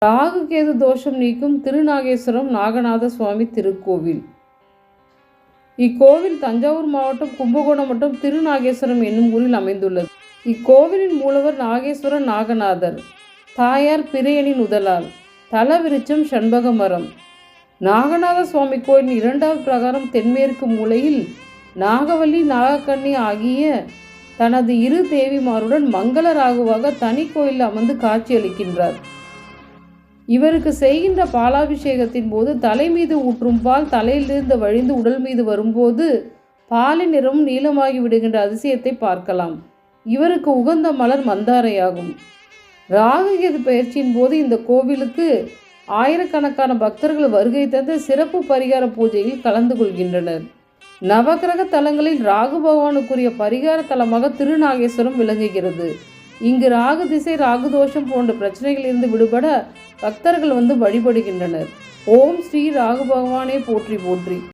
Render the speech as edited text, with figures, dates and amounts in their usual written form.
ராகு கேது தோஷம் நீக்கும் திருநாகேஸ்வரம் நாகநாத சுவாமி திருக்கோவில். இக்கோவில் தஞ்சாவூர் மாவட்டம் கும்பகோணம் மற்றும் திருநாகேஸ்வரம் என்னும் ஊரில் அமைந்துள்ளது. இக்கோவிலின் மூலவர் நாகேஸ்வரன் நாகநாதர், தாயார் பிறையணி நுதலால், தல விருட்சம் சண்பக மரம். நாகநாத சுவாமி கோயிலின் 2வது பிரகாரம் தென்மேற்கு மூலையில் நாகவல்லி நாகக்கண்ணி ஆகிய தனது 2 தேவிமாருடன் மங்கள ராகுவாக தனி கோயிலில் அமர்ந்து காட்சியளிக்கின்றார். இவருக்கு செய்கின்ற பாலாபிஷேகத்தின் போது தலை மீது ஊற்றும் பால் தலையிலிருந்து வழிந்து உடல் மீது வரும்போது பாலின் நிறமும் நீளமாகி விடுகின்ற அதிசயத்தை பார்க்கலாம். இவருக்கு உகந்த மலர் மந்தாரையாகும். ராகுகேது பயிற்சியின் போது இந்த கோவிலுக்கு ஆயிரக்கணக்கான பக்தர்கள் வருகை தந்து சிறப்பு பரிகார பூஜையில் கலந்து கொள்கின்றனர். நவகிரக தலங்களில் ராகு பகவானுக்குரிய பரிகார தலமாக திருநாகேஸ்வரம் விளங்குகிறது. இங்கு ராகு திசை, ராகு தோஷம் போன்ற பிரச்சனைகளிலிருந்து விடுபட பக்தர்கள் வந்து வழிபடுகின்றனர். ஓம் ஸ்ரீ ராகு பகவானே போற்றி போற்றி.